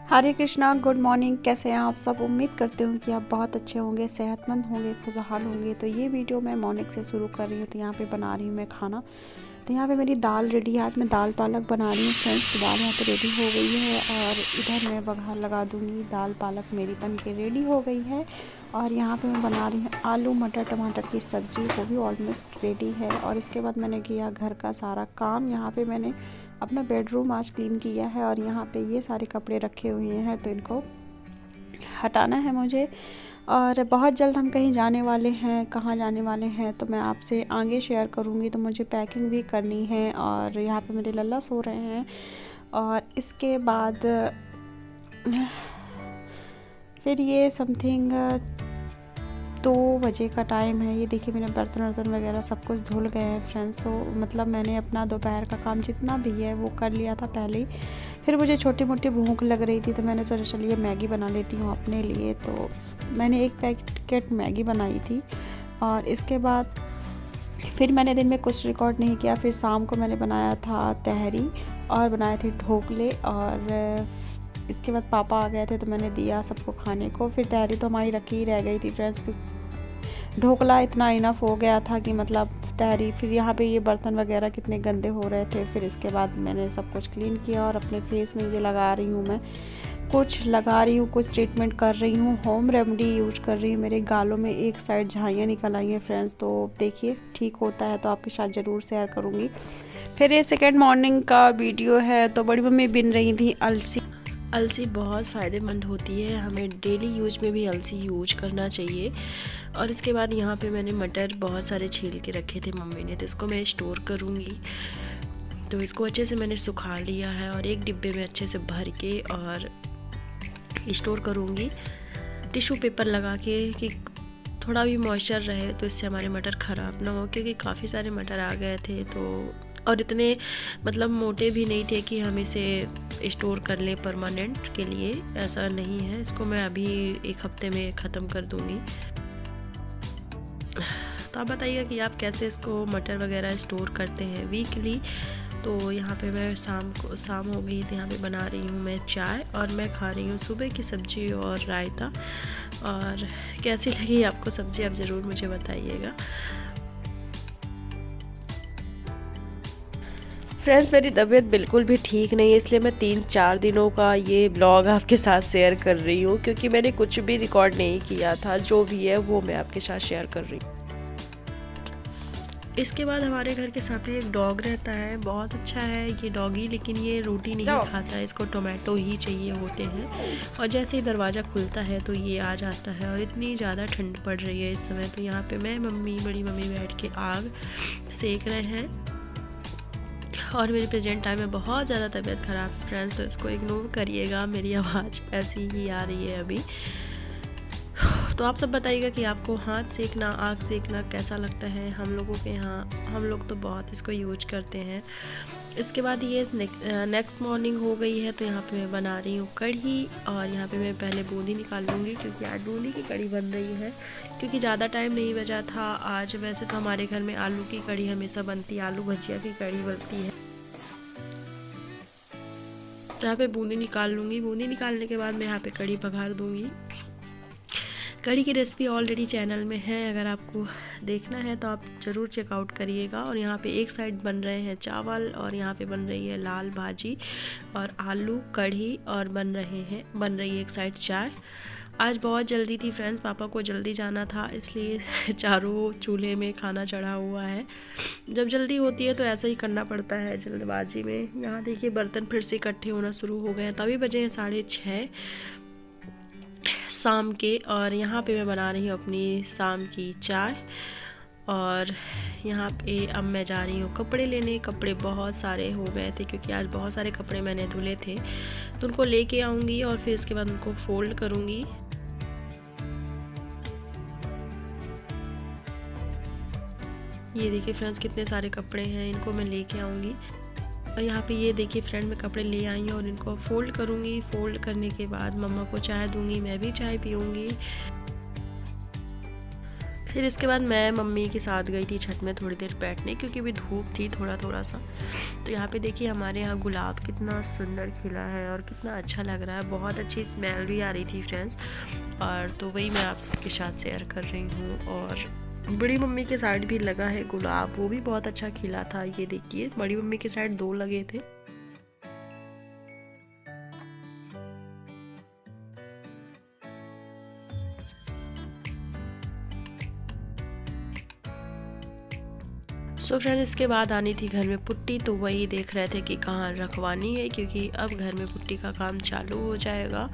हरे Krishna, good morning. कैसे हैं आप सब? उम्मीद करते हूँ कि आप बहुत अच्छे होंगे, सेहतमंद होंगे, खुशहाल होंगे। तो ये वीडियो मैं मॉर्निंग से शुरू कर रही हूँ। तो यहाँ पे बना रही हूँ मैं खाना। तो यहाँ पे मेरी दाल रेडी है। आज मैं दाल पालक बना रही हूँ फ्रेंड्स। तो दाल यहाँ पे रेडी हो गई है और इधर मैं बघार लगा दूँगी। दाल पालक मेरी बन के रेडी हो गई है। और यहाँ पे मैं बना रही हूँ आलू मटर टमाटर की सब्ज़ी, वो भी ऑलमोस्ट रेडी है। और इसके बाद मैंने किया घर का सारा काम। यहाँ पे मैंने अपना बेडरूम आज क्लीन किया है और यहाँ पे ये सारे कपड़े रखे हुए हैं, तो इनको हटाना है मुझे। और बहुत जल्द हम कहीं जाने वाले हैं। कहाँ जाने वाले हैं तो मैं आपसे आगे शेयर करूँगी। तो मुझे पैकिंग भी करनी है। और यहाँ पे मेरे लल्ला सो रहे हैं। और इसके बाद फिर ये समथिंग 2 बजे का टाइम है। ये देखिए मेरे बर्तन वर्तन वगैरह सब कुछ धुल गए हैं फ्रेंड्स। तो मतलब मैंने अपना दोपहर का काम जितना भी है वो कर लिया था पहले ही। फिर मुझे छोटी मोटी भूख लग रही थी तो मैंने सोचा चलिए मैगी बना लेती हूँ अपने लिए। तो मैंने 1 पैकेट मैगी बनाई थी। और इसके बाद फिर मैंने दिन में कुछ रिकॉर्ड नहीं किया। फिर शाम को मैंने बनाया था तहरी और बनाए थे ढोकले। और इसके बाद पापा आ गए थे तो मैंने दिया सबको खाने को। फिर तहरी तो हमारी रखी ही रह गई थी फ्रेंड्स। ढोकला इतना इनफ हो गया था कि मतलब तहरी। फिर यहाँ पे ये बर्तन वगैरह कितने गंदे हो रहे थे। फिर इसके बाद मैंने सब कुछ क्लीन किया और अपने फेस में ये लगा रही हूँ मैं। कुछ लगा रही हूँ, कुछ ट्रीटमेंट कर रही हूँ, होम रेमेडी यूज कर रही हूँ। मेरे गालों में एक साइड झाइयाँ निकल आई हैं फ्रेंड्स। तो देखिए ठीक होता है तो आपके साथ ज़रूर शेयर करूँगी। फिर ये सेकेंड मॉर्निंग का वीडियो है। तो बड़ी मम्मी बिन रही थी अलसी। अलसी बहुत फ़ायदेमंद होती है, हमें डेली यूज में भी अलसी यूज करना चाहिए। और इसके बाद यहाँ पे मैंने मटर बहुत सारे छील के रखे थे मम्मी ने, तो इसको मैं स्टोर करूँगी। तो इसको अच्छे से मैंने सुखा लिया है और एक डिब्बे में अच्छे से भर के और स्टोर करूँगी टिश्यू पेपर लगा के, कि थोड़ा भी मॉइस्चर रहे तो इससे हमारे मटर ख़राब ना हो। क्योंकि काफ़ी सारे मटर आ गए थे तो, और इतने मतलब मोटे भी नहीं थे कि हम इसे स्टोर कर लें परमानेंट के लिए, ऐसा नहीं है। इसको मैं अभी 1 हफ्ते में ख़त्म कर दूँगी। तो आप बताइएगा कि आप कैसे इसको मटर वगैरह स्टोर करते हैं वीकली। तो यहाँ पे मैं शाम हो गई तो यहाँ पे बना रही हूँ मैं चाय और मैं खा रही हूँ सुबह की सब्ज़ी और रायता। और कैसी लगी आपको सब्ज़ी आप ज़रूर मुझे बताइएगा। फ्रेंड्स मेरी तबीयत बिल्कुल भी ठीक नहीं है, इसलिए मैं 3-4 दिनों का ये ब्लॉग आपके साथ शेयर कर रही हूँ। क्योंकि मैंने कुछ भी रिकॉर्ड नहीं किया था, जो भी है वो मैं आपके साथ शेयर कर रही हूँ। इसके बाद हमारे घर के सामने एक डॉग रहता है, बहुत अच्छा है ये डॉगी, लेकिन ये रोटी नहीं खाता है, इसको टोमेटो ही चाहिए होते हैं। और जैसे ही दरवाज़ा खुलता है तो ये आ जाता है। और इतनी ज़्यादा ठंड पड़ रही है इस समय, तो यहाँ पे मैं बड़ी मम्मी बैठ के आग सेक रहे हैं। और मेरी प्रेजेंट टाइम में बहुत ज़्यादा तबीयत ख़राब है फ्रेंड्स, तो इसको इग्नोर करिएगा, मेरी आवाज़ ऐसी ही आ रही है अभी। तो आप सब बताइएगा कि आपको हाथ सेकना, आग सेकना कैसा लगता है। हम लोगों के यहाँ, हम लोग तो बहुत इसको यूज करते हैं। इसके बाद ये नेक्स्ट मॉर्निंग हो गई है। तो यहाँ पे मैं बना रही हूँ कढ़ी। और यहाँ पे मैं पहले बूंदी निकाल लूँगी, क्योंकि आज बूंदी की कढ़ी बन रही है। क्योंकि ज़्यादा टाइम नहीं बचा था आज। वैसे तो हमारे घर में आलू की कढ़ी हमेशा बनती है, आलू भजिया की कढ़ी बनती है। यहाँ पे बूंदी निकाल लूँगी। बूंदी निकालने के बाद मैं यहाँ पे कढ़ी पघार दूँगी। कढ़ी की रेसिपी ऑलरेडी चैनल में है, अगर आपको देखना है तो आप ज़रूर चेकआउट करिएगा। और यहाँ पे एक साइड बन रहे हैं चावल और यहाँ पे बन रही है लाल भाजी और आलू कढ़ी, और बन रही है एक साइड चाय। आज बहुत जल्दी थी फ्रेंड्स, पापा को जल्दी जाना था, इसलिए चारों चूल्हे में खाना चढ़ा हुआ है। जब जल्दी होती है तो ऐसा ही करना पड़ता है जल्दबाजी में। यहाँ देखिए बर्तन फिर से इकट्ठे होना शुरू हो गए हैं। तभी बजे हैं 6:30 शाम के। और यहाँ पे मैं बना रही हूँ अपनी शाम की चाय। और यहाँ पे अब मैं जा रही हूँ कपड़े लेने। कपड़े बहुत सारे हो गए थे, क्योंकि आज बहुत सारे कपड़े मैंने धुले थे, तो उनको लेके आऊँगी और फिर इसके बाद उनको फोल्ड करूँगी। ये देखिए फ्रेंड्स कितने सारे कपड़े हैं, इनको मैं लेके आऊँगी। और यहाँ पे ये देखिए फ्रेंड मैं कपड़े ले आई हूँ और इनको फोल्ड करूँगी। फोल्ड करने के बाद मम्मा को चाय दूँगी, मैं भी चाय पीऊँगी। फिर इसके बाद मैं मम्मी के साथ गई थी छत में थोड़ी देर बैठने, क्योंकि भी धूप थी थोड़ा सा। तो यहाँ पे देखिए हमारे यहाँ गुलाब कितना सुंदर खिला है और कितना अच्छा लग रहा है, बहुत अच्छी स्मेल भी आ रही थी फ्रेंड्स। और तो वही मैं आप सबके साथ शेयर कर रही हूँ। और बड़ी मम्मी के साइड भी लगा है गुलाब, वो भी बहुत अच्छा खिला था। ये देखिए बड़ी मम्मी के साइड 2 लगे थे। सो फ्रेंड इसके बाद आनी थी घर में पुट्टी, तो वही देख रहे थे कि कहाँ रखवानी है, क्योंकि अब घर में पुट्टी का काम चालू हो जाएगा।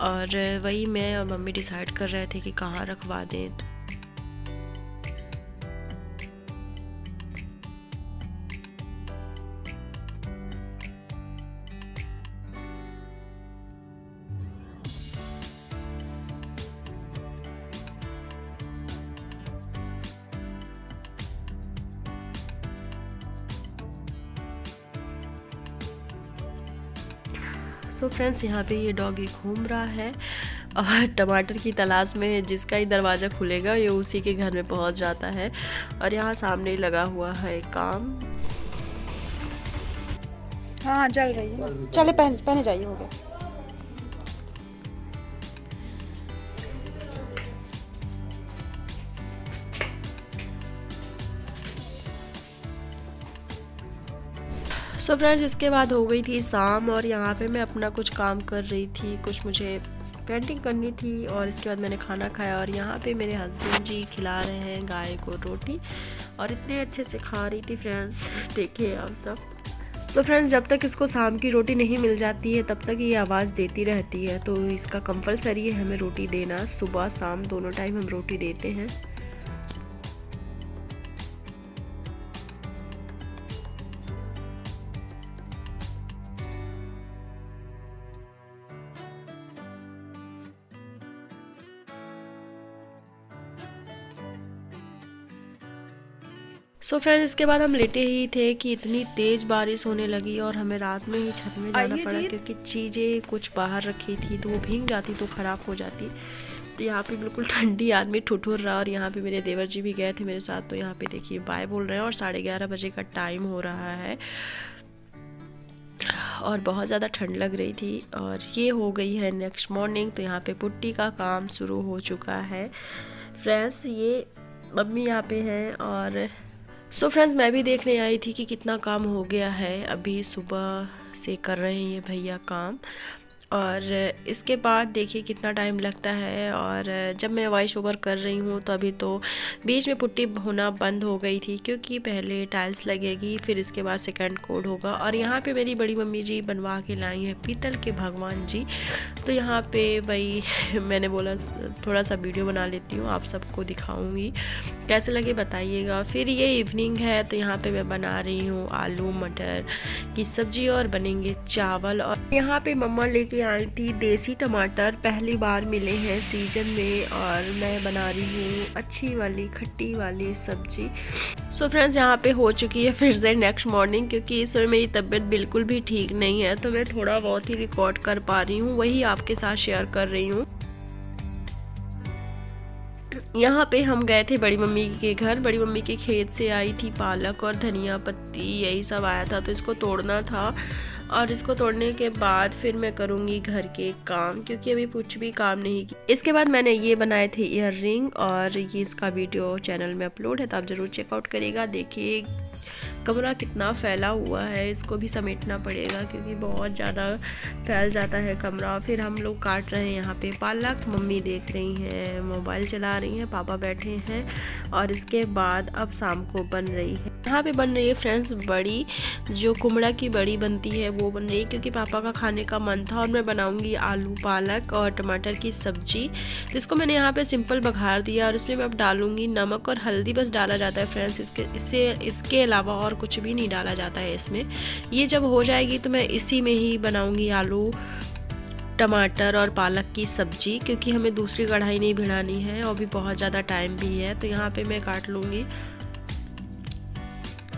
और वही मैं और मम्मी डिसाइड कर रहे थे कि कहाँ रखवा दें। तो फ्रेंड्स यहाँ पे ये डॉगी घूम रहा है और टमाटर की तलाश में है, जिसका ही दरवाज़ा खुलेगा ये उसी के घर में पहुँच जाता है। और यहाँ सामने ही लगा हुआ है काम। हाँ जल रही है, चले पहने जाइए, हो गया। सो फ्रेंड्स इसके बाद हो गई थी शाम और यहाँ पे मैं अपना कुछ काम कर रही थी, कुछ मुझे पेंटिंग करनी थी। और इसके बाद मैंने खाना खाया और यहाँ पे मेरे हस्बैंड जी खिला रहे हैं गाय को रोटी, और इतने अच्छे से खा रही थी फ्रेंड्स, देखिए आप सब। तो फ्रेंड्स जब तक इसको शाम की रोटी नहीं मिल जाती है तब तक ये आवाज़ देती रहती है, तो इसका कंपलसरी है हमें रोटी देना, सुबह शाम दोनों टाइम हम रोटी देते हैं। सो फ्रेंड्स इसके बाद हम लेटे ही थे कि इतनी तेज़ बारिश होने लगी और हमें रात में ही छत में जाना पड़ा, क्योंकि चीज़ें कुछ बाहर रखी थी तो वो भीग जाती तो ख़राब हो जाती। तो यहाँ पे बिल्कुल ठंडी आदमी ठुठुर रहा, और यहाँ पे मेरे देवर जी भी गए थे मेरे साथ। तो यहाँ पे देखिए बाय बोल रहे हैं और 11:30 बजे का टाइम हो रहा है और बहुत ज़्यादा ठंड लग रही थी। और ये हो गई है नेक्स्ट मॉर्निंग। तो यहाँ पे पुट्टी का काम शुरू हो चुका है फ्रेंड्स। ये मम्मी यहाँ पे हैं। और सो फ्रेंड्स मैं भी देखने आई थी कि कितना काम हो गया है, अभी सुबह से कर रहे हैं ये भैया काम। और इसके बाद देखिए कितना टाइम लगता है। और जब मैं वॉइस ओवर कर रही हूँ तो अभी तो बीच में पुट्टी होना बंद हो गई थी, क्योंकि पहले टाइल्स लगेगी फिर इसके बाद सेकंड कोड होगा। और यहाँ पे मेरी बड़ी मम्मी जी बनवा के लाई हैं पीतल के भगवान जी। तो यहाँ पे वही मैंने बोला थोड़ा सा वीडियो बना लेती हूँ, आप सबको दिखाऊँगी, कैसे लगे बताइएगा। फिर ये इवनिंग है तो यहाँ पे मैं बना रही हूँ आलू मटर की सब्जी और बनेंगे चावल। और यहाँ पे मम्मा लेके आई थी देसी टमाटर, पहली बार मिले हैं सीजन में, और मैं बना रही हूँ अच्छी वाली खट्टी वाली सब्जी। सो फ्रेंड्स यहाँ पे हो चुकी है फिर से नेक्स्ट मॉर्निंग, क्योंकि इस समय मेरी तबीयत बिल्कुल भी ठीक नहीं है, तो मैं थोड़ा बहुत ही रिकॉर्ड कर पा रही हूँ, वही आपके साथ शेयर कर रही हूँ। यहाँ पे हम गए थे बड़ी मम्मी के घर, बड़ी मम्मी के खेत से आई थी पालक और धनिया पत्ती, यही सब आया था, तो इसको तोड़ना था। और इसको तोड़ने के बाद फिर मैं करूँगी घर के काम, क्योंकि अभी कुछ भी काम नहीं किया। इसके बाद मैंने ये बनाए थे ईयर रिंग, और ये इसका वीडियो चैनल में अपलोड है, तो आप ज़रूर चेकआउट करिएगा। देखिए कमरा कितना फैला हुआ है, इसको भी समेटना पड़ेगा क्योंकि बहुत ज़्यादा फैल जाता है कमरा। फिर हम लोग काट रहे हैं यहाँ पे पालक, मम्मी देख रही हैं मोबाइल चला रही हैं, पापा बैठे हैं। और इसके बाद अब शाम को बन रही है, यहाँ पे बन रही है फ्रेंड्स बड़ी, जो कुमड़ा की बड़ी बनती है वो बन रही है, क्योंकि पापा का खाने का मन था। और मैं बनाऊँगी आलू पालक और टमाटर की सब्जी, जिसको मैंने यहाँ पे सिंपल बघार दिया। और इसमें मैं अब डालूँगी नमक और हल्दी, बस डाला जाता है फ्रेंड्स, इसके अलावा और कुछ भी नहीं डाला जाता है इसमें। ये जब हो जाएगी तो मैं इसी में ही बनाऊँगी आलू टमाटर और पालक की सब्जी, क्योंकि हमें दूसरी कढ़ाई नहीं भिड़ानी है और भी बहुत ज़्यादा टाइम भी है। तो यहाँ पे मैं काट लूँगी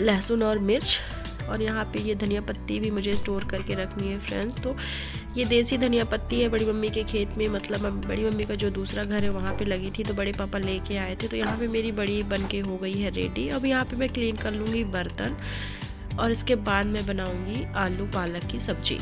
लहसुन और मिर्च, और यहाँ पे ये धनिया पत्ती भी मुझे स्टोर करके रखनी है फ्रेंड्स। तो ये देसी धनिया पत्ती है बड़ी मम्मी के खेत में, मतलब बड़ी मम्मी का जो दूसरा घर है वहाँ पे लगी थी, तो बड़े पापा लेके आए थे। तो यहाँ पे मेरी बड़ी बन के हो गई है रेडी। अब यहाँ पे मैं क्लीन कर लूँगी बर्तन और इसके बाद मैं बनाऊँगी आलू पालक की सब्ज़ी।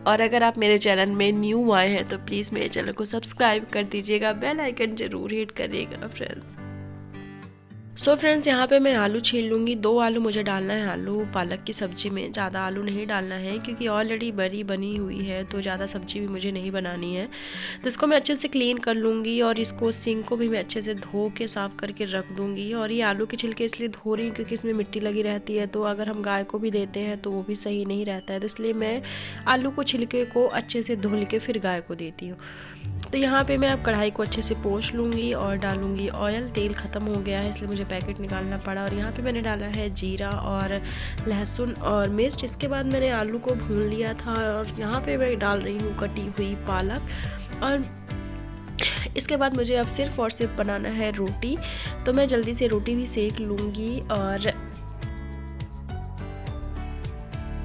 और अगर आप मेरे चैनल में न्यू आए हैं तो प्लीज़ मेरे चैनल को सब्सक्राइब कर दीजिएगा, बेल आइकन ज़रूर हिट करिएगा फ्रेंड्स। सो फ्रेंड्स, यहाँ पे मैं आलू छील लूँगी। 2 आलू मुझे डालना है आलू पालक की सब्ज़ी में, ज़्यादा आलू नहीं डालना है क्योंकि ऑलरेडी बनी हुई है, तो ज़्यादा सब्ज़ी भी मुझे नहीं बनानी है। तो इसको मैं अच्छे से क्लीन कर लूँगी और इसको सिंक को भी मैं अच्छे से धो के साफ़ करके रख दूँगी। और ये आलू के छिलके इसलिए धो रही हूँ क्योंकि इसमें मिट्टी लगी रहती है, तो अगर हम गाय को भी देते हैं तो वो भी सही नहीं रहता है, तो इसलिए मैं आलू को छिलके को अच्छे से धुल के फिर गाय को देती हूँ। तो यहाँ पे मैं अब कढ़ाई को अच्छे से पोंछ लूँगी और डालूँगी ऑयल। तेल ख़त्म हो गया है इसलिए मुझे पैकेट निकालना पड़ा। और यहाँ पे मैंने डाला है जीरा और लहसुन और मिर्च। इसके बाद मैंने आलू को भून लिया था और यहाँ पे मैं डाल रही हूँ कटी हुई पालक। और इसके बाद मुझे अब सिर्फ़ और सिर्फ बनाना है रोटी, तो मैं जल्दी से रोटी भी सेक लूँगी। और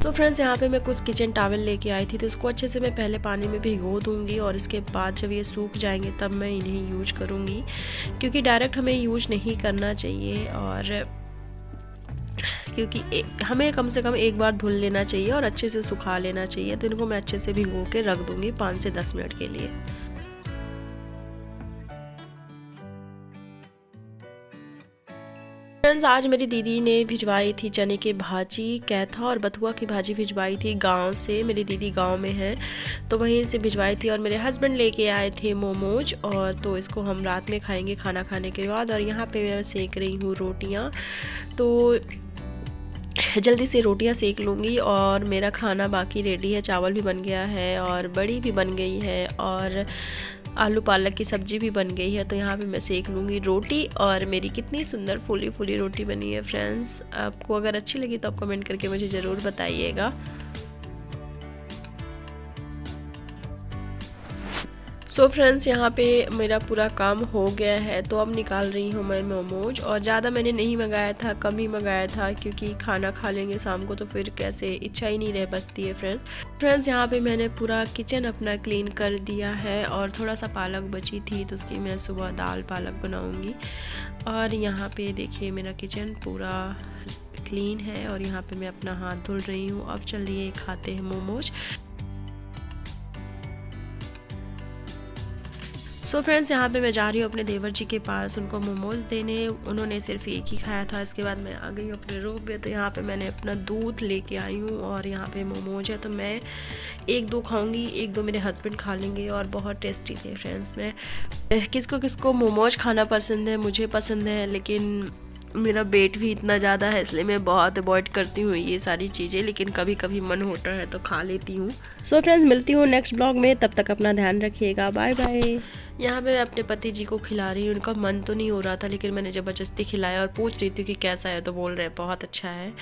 तो फ्रेंड्स, यहाँ पे मैं कुछ किचन टॉवल लेके आई थी, तो उसको अच्छे से मैं पहले पानी में भिगो दूँगी और इसके बाद जब ये सूख जाएंगे तब मैं इन्हें यूज करूँगी, क्योंकि डायरेक्ट हमें यूज नहीं करना चाहिए। और क्योंकि हमें कम से कम एक बार धुल लेना चाहिए और अच्छे से सुखा लेना चाहिए। तो इनको मैं अच्छे से भिगो के रख दूँगी 5 से 10 मिनट के लिए। फ्रेंड्स, आज मेरी दीदी ने भिजवाई थी चने की भाजी, कैथा और बथुआ की भाजी भिजवाई थी गांव से। मेरी दीदी गांव में है तो वहीं से भिजवाई थी। और मेरे हस्बैंड लेके आए थे मोमोज, और तो इसको हम रात में खाएंगे खाना खाने के बाद। और यहाँ पे मैं सेक रही हूँ रोटियाँ, तो जल्दी से रोटियां सेक लूँगी। और मेरा खाना बाकी रेडी है, चावल भी बन गया है और बड़ी भी बन गई है और आलू पालक की सब्ज़ी भी बन गई है। तो यहाँ पे मैं सेक लूँगी रोटी। और मेरी कितनी सुंदर फूली फूली रोटी बनी है फ्रेंड्स। आपको अगर अच्छी लगी तो आप कमेंट करके मुझे ज़रूर बताइएगा। सो फ्रेंड्स, यहाँ पे मेरा पूरा काम हो गया है, तो अब निकाल रही हूँ मैं मोमोज। और ज़्यादा मैंने नहीं मंगाया था, कम ही मंगाया था, क्योंकि खाना खा लेंगे शाम को तो फिर कैसे इच्छा ही नहीं रह बसती है फ्रेंड्स। यहाँ पे मैंने पूरा किचन अपना क्लीन कर दिया है और थोड़ा सा पालक बची थी तो उसकी मैं सुबह दाल पालक बनाऊँगी। और यहाँ पे देखिए मेरा किचन पूरा क्लीन है और यहाँ पे मैं अपना हाथ धुल रही हूँ। अब चलिए खाते हैं मोमोज। सो फ्रेंड्स, यहाँ पे मैं जा रही हूँ अपने देवर जी के पास उनको मोमोज देने। उन्होंने सिर्फ एक ही खाया था, इसके बाद मैं आ गई हूँ अपने रूम पे। तो यहाँ पे मैंने अपना दूध लेके आई हूँ और यहाँ पे मोमोज है, तो मैं 1-2 खाऊंगी, 1-2 मेरे हस्बैंड खा लेंगे। और बहुत टेस्टी थे फ्रेंड्स। मैं किसको किसको मोमोज खाना पसंद है, मुझे पसंद है, लेकिन मेरा वेट भी इतना ज़्यादा है इसलिए मैं बहुत अवॉइड करती हूँ ये सारी चीज़ें, लेकिन कभी कभी मन होता है तो खा लेती हूँ। सो फ्रेंड्स, मिलती हूँ नेक्स्ट ब्लॉग में, तब तक अपना ध्यान रखिएगा, बाय बाय। यहाँ मैं अपने पति जी को खिला रही हूँ, उनका मन तो नहीं हो रहा था लेकिन मैंने ज़बरदस्ती खिलाया और पूछ रही थी कि कैसा है, तो बोल रहे हैं बहुत अच्छा है।